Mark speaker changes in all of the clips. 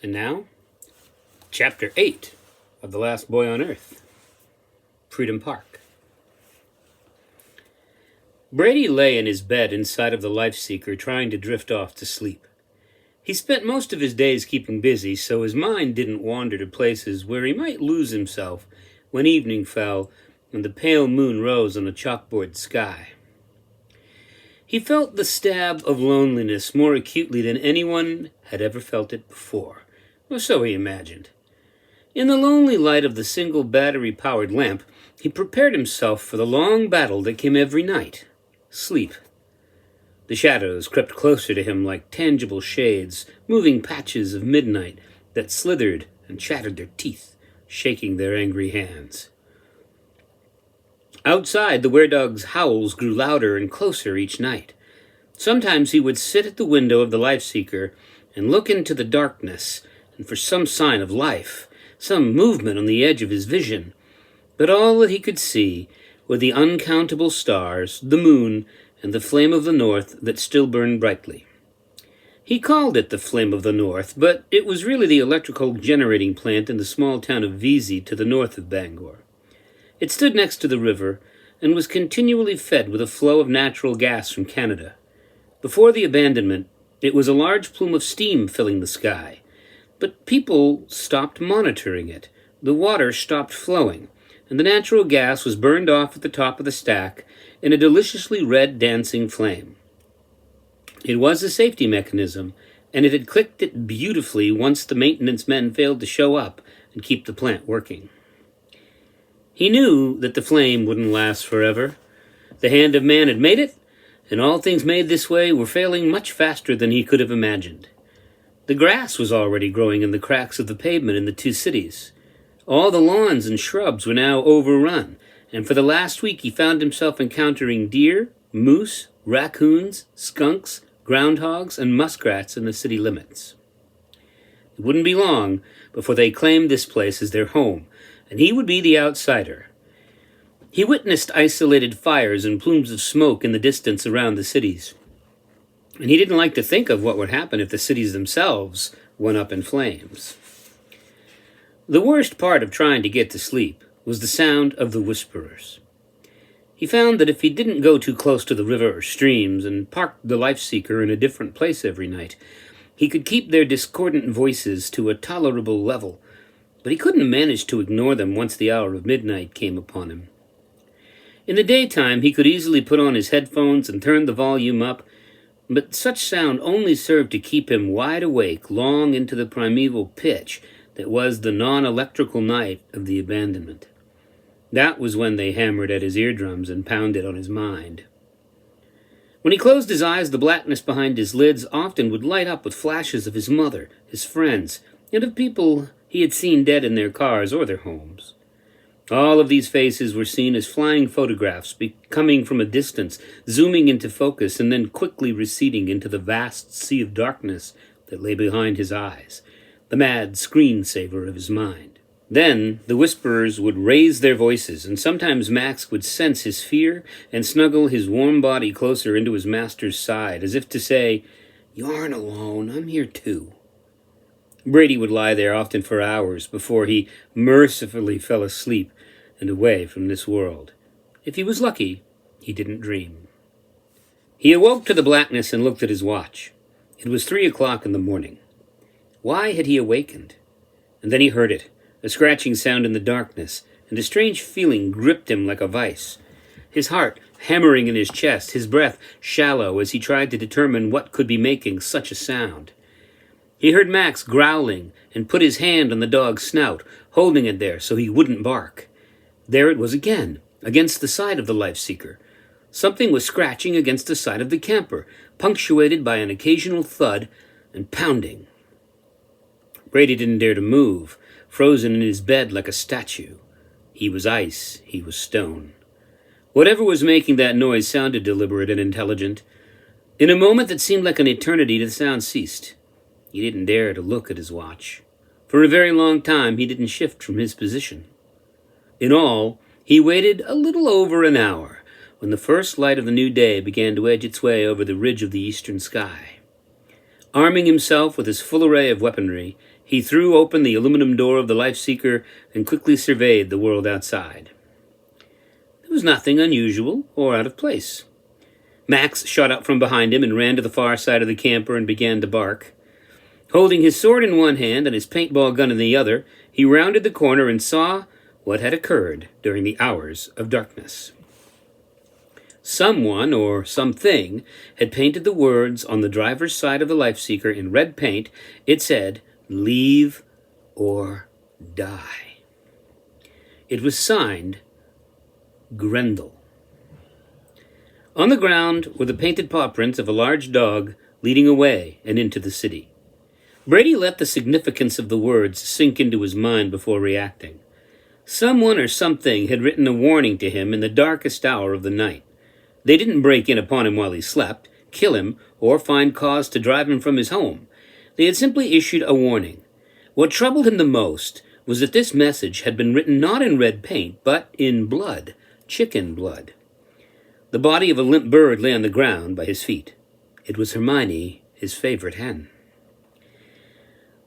Speaker 1: And now, Chapter 8 of The Last Boy on Earth, Freedom Park. Brady lay in his bed inside of the Lifeseeker trying to drift off to sleep. He spent most of his days keeping busy, so his mind didn't wander to places where he might lose himself when evening fell and the pale moon rose on the chalkboard sky. He felt the stab of loneliness more acutely than anyone had ever felt it before, or so he imagined. In the lonely light of the single battery-powered lamp, he prepared himself for the long battle that came every night: sleep. The shadows crept closer to him like tangible shades, moving patches of midnight that slithered and chattered their teeth, shaking their angry hands. Outside, the were-dog's howls grew louder and closer each night. Sometimes he would sit at the window of the Lifeseeker and look into the darkness, and for some sign of life, some movement on the edge of his vision. But all that he could see were the uncountable stars, the moon, and the flame of the north that still burned brightly. He called it the Flame of the North, but it was really the electrical generating plant in the small town of Veazey to the north of Bangor. It stood next to the river and was continually fed with a flow of natural gas from Canada. Before the abandonment, it was a large plume of steam filling the sky. But people stopped monitoring it. The water stopped flowing, and the natural gas was burned off at the top of the stack in a deliciously red dancing flame. It was a safety mechanism, and it had clicked it beautifully once the maintenance men failed to show up and keep the plant working. He knew that the flame wouldn't last forever. The hand of man had made it, and all things made this way were failing much faster than he could have imagined. The grass was already growing in the cracks of the pavement in the two cities. All the lawns and shrubs were now overrun, and for the last week he found himself encountering deer, moose, raccoons, skunks, groundhogs, and muskrats in the city limits. It wouldn't be long before they claimed this place as their home, and he would be the outsider. He witnessed isolated fires and plumes of smoke in the distance around the cities, and he didn't like to think of what would happen if the cities themselves went up in flames. The worst part of trying to get to sleep was the sound of the whisperers. He found that if he didn't go too close to the river or streams and parked the Lifeseeker in a different place every night, he could keep their discordant voices to a tolerable level, but he couldn't manage to ignore them once the hour of midnight came upon him. In the daytime, he could easily put on his headphones and turn the volume up, but such sound only served to keep him wide awake long into the primeval pitch that was the non-electrical night of the abandonment. That was when they hammered at his eardrums and pounded on his mind. When he closed his eyes, the blackness behind his lids often would light up with flashes of his mother, his friends, and of people he had seen dead in their cars or their homes. All of these faces were seen as flying photographs, coming from a distance, zooming into focus, and then quickly receding into the vast sea of darkness that lay behind his eyes, the mad screensaver of his mind. Then the whisperers would raise their voices, and sometimes Max would sense his fear and snuggle his warm body closer into his master's side, as if to say, "You aren't alone, I'm here too." Brady would lie there often for hours before he mercifully fell asleep and away from this world. If he was lucky, he didn't dream. He awoke to the blackness and looked at his watch. It was 3 o'clock in the morning. Why had he awakened? And then he heard it, a scratching sound in the darkness, and a strange feeling gripped him like a vice. His heart hammering in his chest, his breath shallow as he tried to determine what could be making such a sound. He heard Max growling and put his hand on the dog's snout, holding it there so he wouldn't bark. There it was again, against the side of the Lifeseeker. Something was scratching against the side of the camper, punctuated by an occasional thud and pounding. Brady didn't dare to move, frozen in his bed like a statue. He was ice, he was stone. Whatever was making that noise sounded deliberate and intelligent. In a moment that seemed like an eternity, the sound ceased. He didn't dare to look at his watch. For a very long time, he didn't shift from his position. In all, he waited a little over an hour when the first light of the new day began to edge its way over the ridge of the eastern sky. Arming himself with his full array of weaponry, he threw open the aluminum door of the life-seeker and quickly surveyed the world outside. There was nothing unusual or out of place. Max shot out from behind him and ran to the far side of the camper and began to bark. Holding his sword in one hand and his paintball gun in the other, he rounded the corner and saw what had occurred during the hours of darkness. Someone or something had painted the words on the driver's side of the life-seeker in red paint. It said, "Leave or die." It was signed, Grendel. On the ground were the painted paw prints of a large dog leading away and into the city. Brady let the significance of the words sink into his mind before reacting. Someone or something had written a warning to him in the darkest hour of the night. They didn't break in upon him while he slept, kill him, or find cause to drive him from his home. They had simply issued a warning. What troubled him the most was that this message had been written not in red paint, but in blood, chicken blood. The body of a limp bird lay on the ground by his feet. It was Hermione, his favorite hen.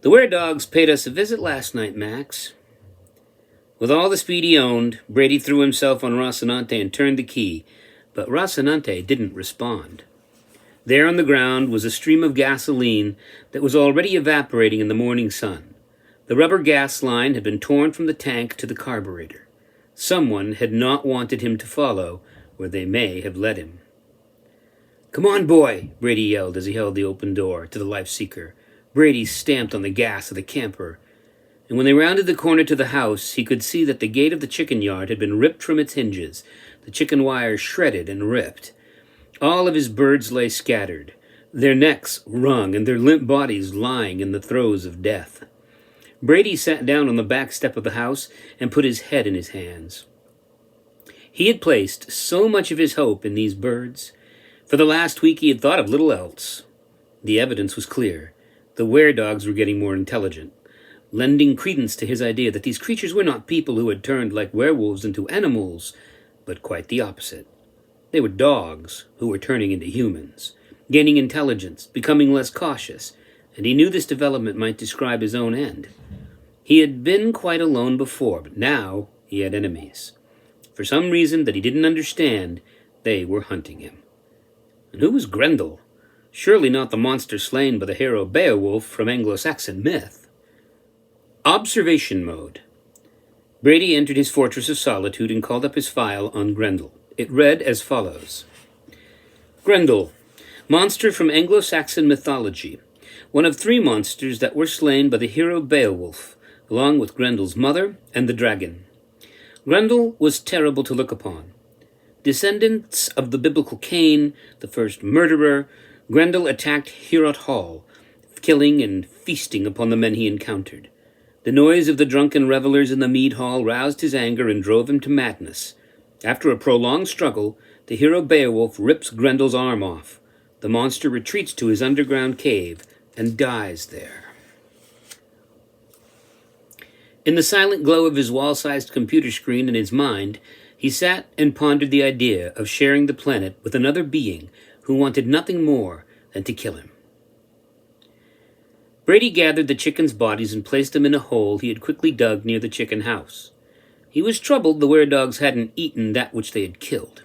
Speaker 1: "The were-dogs paid us a visit last night, Max." With all the speed he owned, Brady threw himself on Rocinante and turned the key, but Rocinante didn't respond. There on the ground was a stream of gasoline that was already evaporating in the morning sun. The rubber gas line had been torn from the tank to the carburetor. Someone had not wanted him to follow where they may have led him. "Come on, boy," Brady yelled as he held the open door to the life-seeker. Brady stamped on the gas of the camper, and when they rounded the corner to the house, he could see that the gate of the chicken yard had been ripped from its hinges, the chicken wires shredded and ripped. All of his birds lay scattered, their necks wrung and their limp bodies lying in the throes of death. Brady sat down on the back step of the house and put his head in his hands. He had placed so much of his hope in these birds. For the last week he had thought of little else. The evidence was clear. The were-dogs were getting more intelligent, lending credence to his idea that these creatures were not people who had turned like werewolves into animals, but quite the opposite. They were dogs who were turning into humans, gaining intelligence, becoming less cautious, and he knew this development might describe his own end. He had been quite alone before, but now he had enemies. For some reason that he didn't understand, they were hunting him. And who was Grendel? Surely not the monster slain by the hero Beowulf from Anglo-Saxon myth. Observation mode. Brady entered his fortress of solitude and called up his file on Grendel. It read as follows. Grendel, monster from Anglo-Saxon mythology, one of 3 monsters that were slain by the hero Beowulf, along with Grendel's mother and the dragon. Grendel was terrible to look upon. Descendants of the biblical Cain, the first murderer, Grendel attacked Heorot Hall, killing and feasting upon the men he encountered. The noise of the drunken revelers in the mead hall roused his anger and drove him to madness. After a prolonged struggle, the hero Beowulf rips Grendel's arm off. The monster retreats to his underground cave and dies there. In the silent glow of his wall-sized computer screen in his mind, he sat and pondered the idea of sharing the planet with another being who wanted nothing more than to kill him. Brady gathered the chickens' bodies and placed them in a hole he had quickly dug near the chicken house. He was troubled the were-dogs hadn't eaten that which they had killed.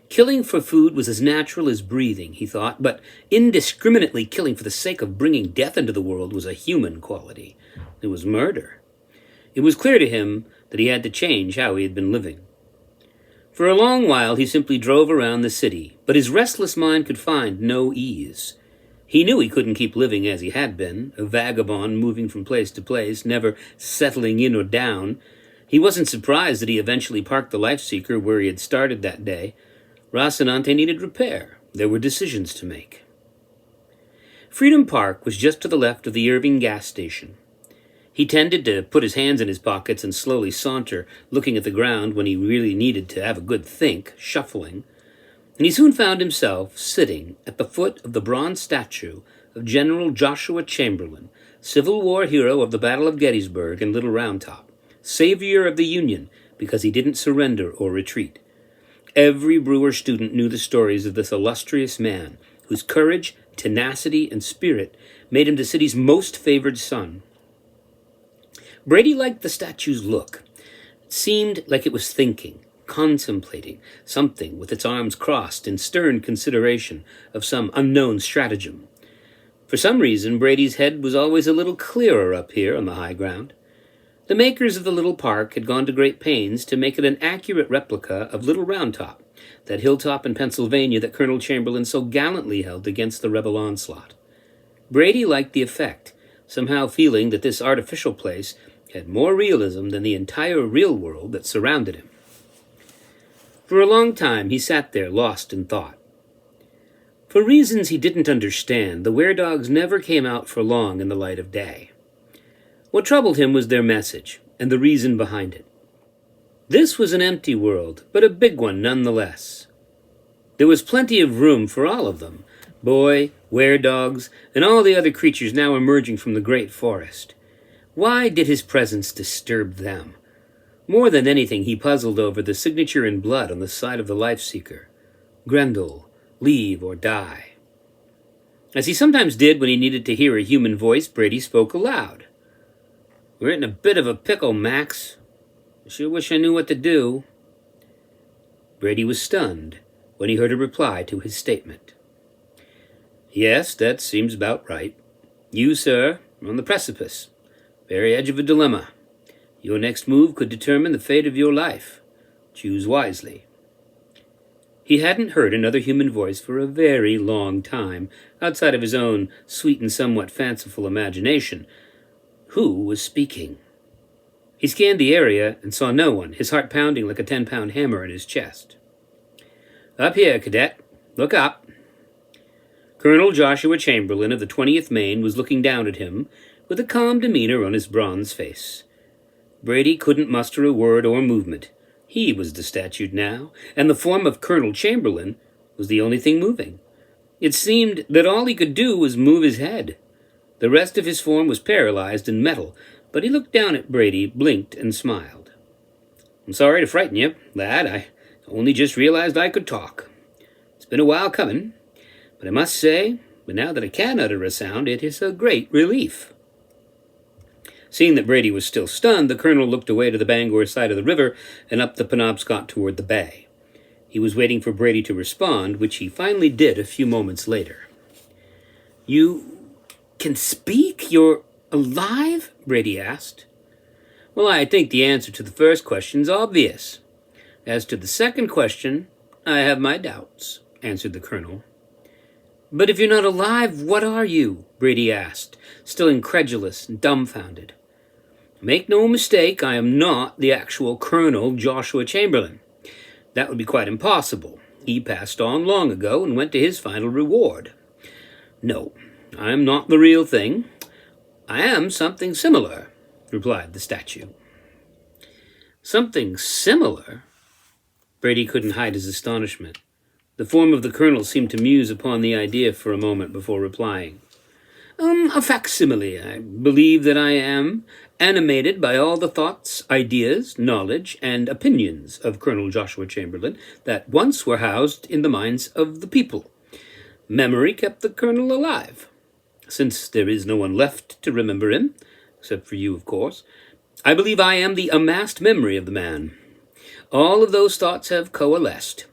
Speaker 1: Killing for food was as natural as breathing, he thought, but indiscriminately killing for the sake of bringing death into the world was a human quality. It was murder. It was clear to him that he had to change how he had been living. For a long while he simply drove around the city, but his restless mind could find no ease. He knew he couldn't keep living as he had been, a vagabond moving from place to place, never settling in or down. He wasn't surprised that he eventually parked the life-seeker where he had started that day. Rocinante needed repair. There were decisions to make. Freedom Park was just to the left of the Irving gas station. He tended to put his hands in his pockets and slowly saunter, looking at the ground when he really needed to have a good think, shuffling. And he soon found himself sitting at the foot of the bronze statue of General Joshua Chamberlain, Civil War hero of the Battle of Gettysburg and Little Round Top, savior of the Union because he didn't surrender or retreat. Every Brewer student knew the stories of this illustrious man, whose courage, tenacity, and spirit made him the city's most favored son. Brady liked the statue's look. It seemed like it was thinking, contemplating something with its arms crossed in stern consideration of some unknown stratagem. For some reason, Brady's head was always a little clearer up here on the high ground. The makers of the little park had gone to great pains to make it an accurate replica of Little Round Top, that hilltop in Pennsylvania that Colonel Chamberlain so gallantly held against the rebel onslaught. Brady liked the effect, somehow feeling that this artificial place had more realism than the entire real world that surrounded him. For a long time he sat there lost in thought. For reasons he didn't understand, the weredogs never came out for long in the light of day. What troubled him was their message, and the reason behind it. This was an empty world, but a big one nonetheless. There was plenty of room for all of them, boy, weredogs, and all the other creatures now emerging from the great forest. Why did his presence disturb them? More than anything, he puzzled over the signature in blood on the side of the life-seeker. Grendel, leave or die. As he sometimes did when he needed to hear a human voice, Brady spoke aloud. "We're in a bit of a pickle, Max. I sure wish I knew what to do." Brady was stunned when he heard a reply to his statement. "Yes, that seems about right. You, sir, are on the precipice, very edge of a dilemma. Your next move could determine the fate of your life. Choose wisely." He hadn't heard another human voice for a very long time, outside of his own sweet and somewhat fanciful imagination. Who was speaking? He scanned the area and saw no one, his heart pounding like a 10-pound hammer in his chest. "Up here, cadet. Look up." Colonel Joshua Chamberlain of the 20th Maine was looking down at him with a calm demeanor on his bronze face. Brady couldn't muster a word or movement. He was the statue now, and the form of Colonel Chamberlain was the only thing moving. It seemed that all he could do was move his head. The rest of his form was paralyzed in metal, but he looked down at Brady, blinked, and smiled. "I'm sorry to frighten you, lad. I only just realized I could talk. It's been a while coming, but I must say, but now that I can utter a sound, it is a great relief." Seeing that Brady was still stunned, the colonel looked away to the Bangor side of the river and up the Penobscot toward the bay. He was waiting for Brady to respond, which he finally did a few moments later. "You can speak? You're alive?" Brady asked. "Well, I think the answer to the first question's obvious. As to the second question, I have my doubts," answered the colonel. "But if you're not alive, what are you?" Brady asked, still incredulous and dumbfounded. "Make no mistake, I am not the actual Colonel Joshua Chamberlain. That would be quite impossible. He passed on long ago and went to his final reward. No, I am not the real thing. I am something similar," replied the statue. "Something similar?" Brady couldn't hide his astonishment. The form of the colonel seemed to muse upon the idea for a moment before replying. A facsimile. I believe that I am animated by all the thoughts, ideas, knowledge, and opinions of Colonel Joshua Chamberlain that once were housed in the minds of the people. Memory kept the colonel alive. Since there is no one left to remember him, except for you, of course, I believe I am the amassed memory of the man. All of those thoughts have coalesced.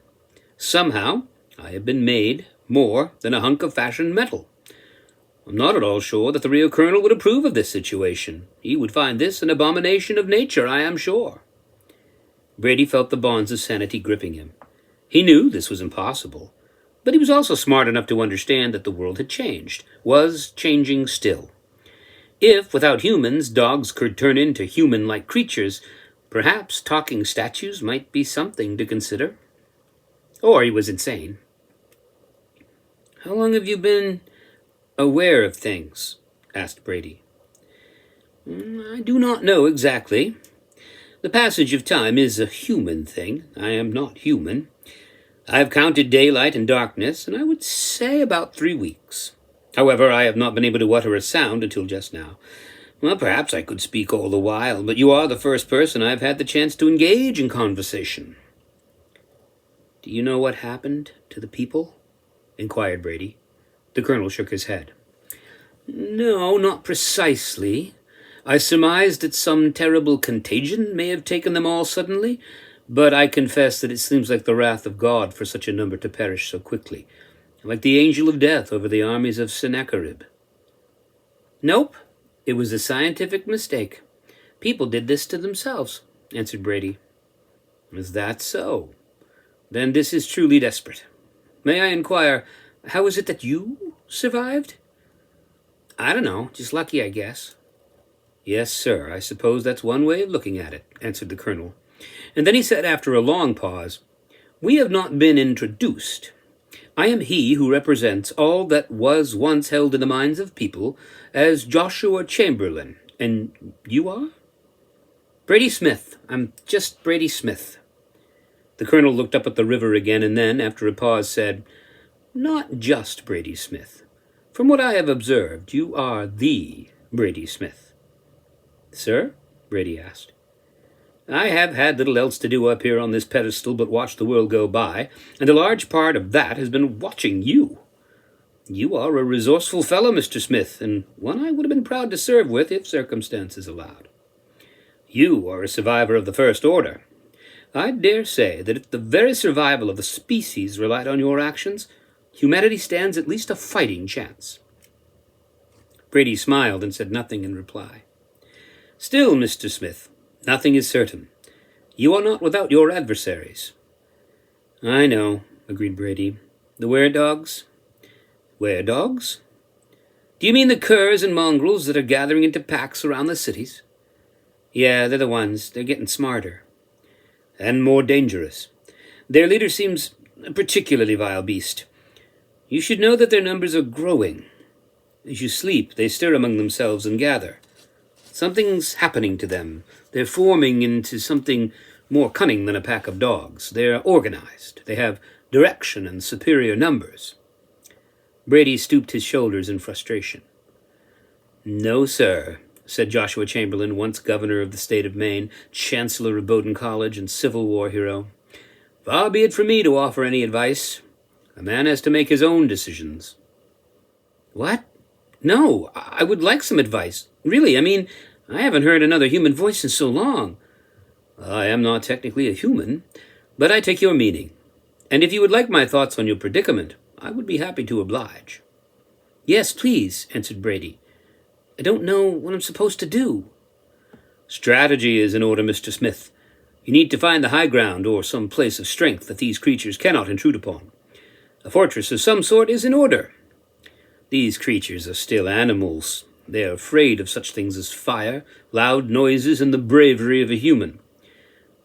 Speaker 1: Somehow, I have been made more than a hunk of fashioned metal. I'm not at all sure that the real colonel would approve of this situation. He would find this an abomination of nature, I am sure." Brady felt the bonds of sanity gripping him. He knew this was impossible, but he was also smart enough to understand that the world had changed, was changing still. If, without humans, dogs could turn into human-like creatures, perhaps talking statues might be something to consider. Or he was insane. "How long have you been aware of things?" asked Brady. "I do not know exactly. The passage of time is a human thing. I am not human. I have counted daylight and darkness, and I would say about 3 weeks. However, I have not been able to utter a sound until just now. Well, perhaps I could speak all the while, but you are the first person I've had the chance to engage in conversation." "Do you know what happened to the people?" inquired Brady. The colonel shook his head. No, not precisely. I surmised that some terrible contagion may have taken them all suddenly, but I confess that it seems like the wrath of God for such a number to perish so quickly, like the angel of death over the armies of Sennacherib. Nope, it was a scientific mistake. People did this to themselves, answered Brady. Is that so? Then this is truly desperate. May I inquire, how is it that you survived? I don't know, just lucky, I guess. Yes, sir, I suppose that's one way of looking at it, answered the colonel. And then he said after a long pause, We have not been introduced. I am he who represents all that was once held in the minds of people as Joshua Chamberlain. And you are? Brady Smith. I'm just Brady Smith. The colonel looked up at the river again and then, after a pause, said, Not just Brady Smith. From what I have observed, you are the Brady Smith. Sir? Brady asked. I have had little else to do up here on this pedestal but watch the world go by, and a large part of that has been watching you. You are a resourceful fellow, Mr. Smith, and one I would have been proud to serve with if circumstances allowed. You are a survivor of the First Order. I dare say that if the very survival of the species relied on your actions, humanity stands at least a fighting chance. Brady smiled and said nothing in reply. Still, Mr. Smith, nothing is certain. You are not without your adversaries. I know, agreed Brady. The were-dogs? Were-dogs? Do you mean the curs and mongrels that are gathering into packs around the cities? Yeah, they're the ones. They're getting smarter. And more dangerous. Their leader seems a particularly vile beast. You should know that their numbers are growing. As you sleep, they stir among themselves and gather. Something's happening to them. They're forming into something more cunning than a pack of dogs. They're organized. They have direction and superior numbers. Brady stooped his shoulders in frustration. No, sir, said Joshua Chamberlain, once governor of the state of Maine, chancellor of Bowdoin College, and Civil War hero. Far be it from me to offer any advice. A man has to make his own decisions. What? No, I would like some advice. Really, I mean, I haven't heard another human voice in so long. I am not technically a human, but I take your meaning. And if you would like my thoughts on your predicament, I would be happy to oblige. Yes, please, answered Brady. I don't know what I'm supposed to do. Strategy is in order, Mr. Smith. You need to find the high ground or some place of strength that these creatures cannot intrude upon. A fortress of some sort is in order. These creatures are still animals. They are afraid of such things as fire, loud noises, and the bravery of a human.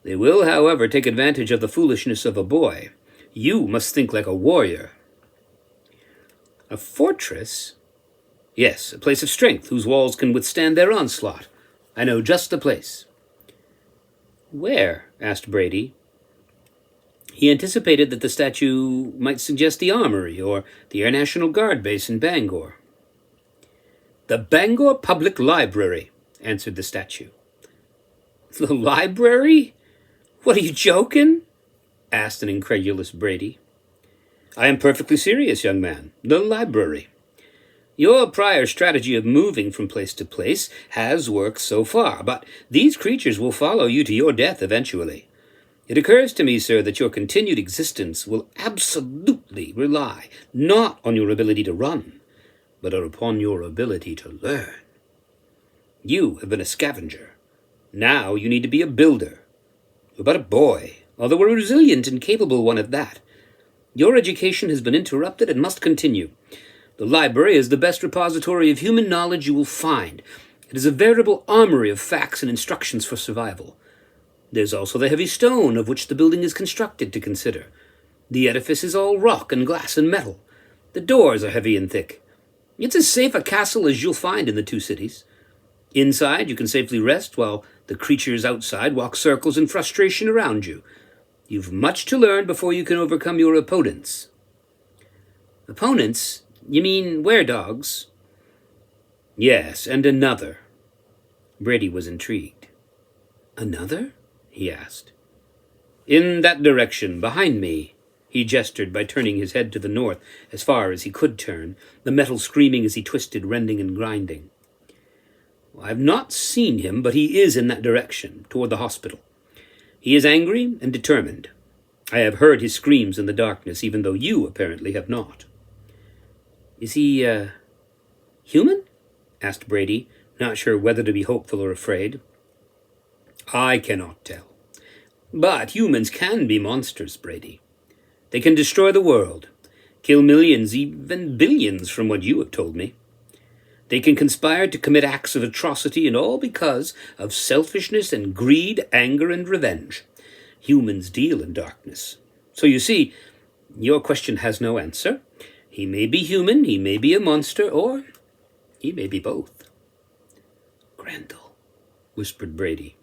Speaker 1: They will, however, take advantage of the foolishness of a boy. You must think like a warrior. A fortress? Yes, a place of strength whose walls can withstand their onslaught. I know just the place. Where? Asked Brady. He anticipated that the statue might suggest the armory or the Air National Guard base in Bangor. The Bangor Public Library, answered the statue. The library? What, are you joking? Asked an incredulous Brady. I am perfectly serious, young man. The library. Your prior strategy of moving from place to place has worked so far, but these creatures will follow you to your death eventually. It occurs to me, sir, that your continued existence will absolutely rely not on your ability to run, but upon your ability to learn. You have been a scavenger. Now you need to be a builder. You're but a boy, although a resilient and capable one at that. Your education has been interrupted and must continue. The library is the best repository of human knowledge you will find. It is a veritable armory of facts and instructions for survival. There's also the heavy stone of which the building is constructed to consider. The edifice is all rock and glass and metal. The doors are heavy and thick. It's as safe a castle as you'll find in the two cities. Inside, you can safely rest while the creatures outside walk circles in frustration around you. You've much to learn before you can overcome your opponents. Opponents? You mean were-dogs? Yes, and another. Brady was intrigued. Another? He asked. In that direction, behind me. He gestured by turning his head to the north as far as he could turn, the metal screaming as he twisted, rending and grinding. I've not seen him, but he is in that direction, toward the hospital. He is angry and determined. I have heard his screams in the darkness, even though you apparently have not. Is he, human? Asked Brady, not sure whether to be hopeful or afraid. I cannot tell. But humans can be monsters, Brady. They can destroy the world, kill millions, even billions, from what you have told me. They can conspire to commit acts of atrocity, and all because of selfishness and greed, anger and revenge. Humans deal in darkness. So you see, your question has no answer. He may be human, he may be a monster, or he may be both. Grendel, whispered Brady.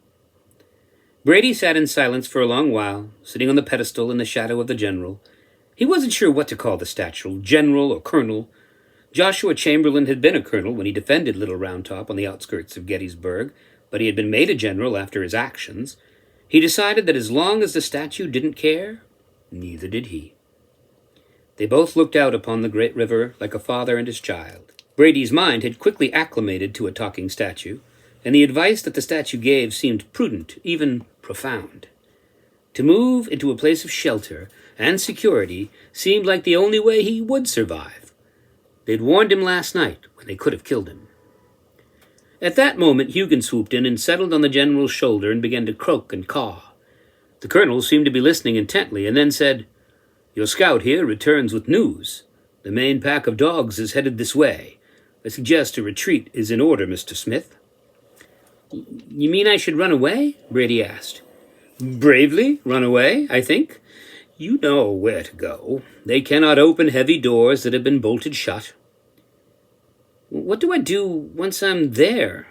Speaker 1: Brady sat in silence for a long while, sitting on the pedestal in the shadow of the general. He wasn't sure what to call the statue, general or colonel. Joshua Chamberlain had been a colonel when he defended Little Round Top on the outskirts of Gettysburg, but he had been made a general after his actions. He decided that as long as the statue didn't care, neither did he. They both looked out upon the great river like a father and his child. Brady's mind had quickly acclimated to a talking statue, and the advice that the statue gave seemed prudent, even profound. To move into a place of shelter and security seemed like the only way he would survive. They'd warned him last night when they could have killed him. At that moment, Hugin swooped in and settled on the general's shoulder and began to croak and caw. The colonel seemed to be listening intently and then said, "Your scout here returns with news. The main pack of dogs is headed this way. I suggest a retreat is in order, Mr. Smith." "You mean I should run away?" Brady asked. "Bravely run away, I think. You know where to go. They cannot open heavy doors that have been bolted shut." "What do I do once I'm there?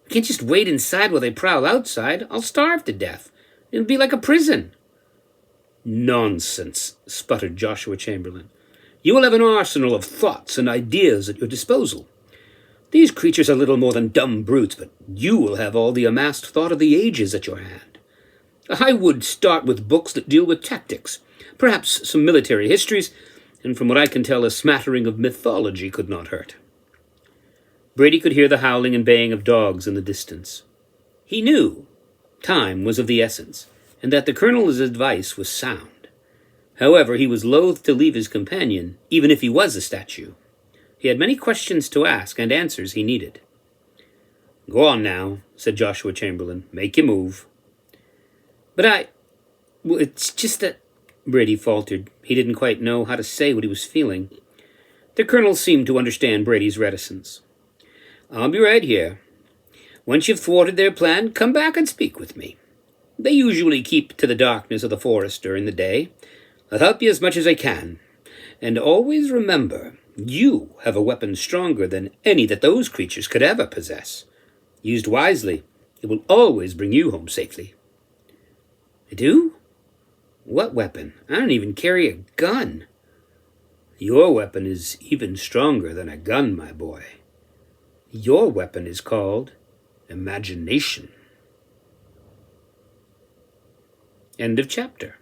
Speaker 1: I can't just wait inside while they prowl outside. I'll starve to death. It'll be like a prison." "Nonsense," sputtered Joshua Chamberlain. "You will have an arsenal of thoughts and ideas at your disposal. These creatures are little more than dumb brutes, but you will have all the amassed thought of the ages at your hand. I would start with books that deal with tactics, perhaps some military histories, and from what I can tell, a smattering of mythology could not hurt." Brady could hear the howling and baying of dogs in the distance. He knew time was of the essence, and that the colonel's advice was sound. However, he was loath to leave his companion, even if he was a statue. He had many questions to ask and answers he needed. "Go on now," said Joshua Chamberlain. "Make your move." Well, it's just that," Brady faltered. He didn't quite know how to say what he was feeling. The colonel seemed to understand Brady's reticence. "I'll be right here. Once you've thwarted their plan, come back and speak with me. They usually keep to the darkness of the forest during the day. I'll help you as much as I can. And always remember, you have a weapon stronger than any that those creatures could ever possess. Used wisely, it will always bring you home safely." "I do? What weapon? I don't even carry a gun." "Your weapon is even stronger than a gun, my boy. Your weapon is called imagination." End of chapter.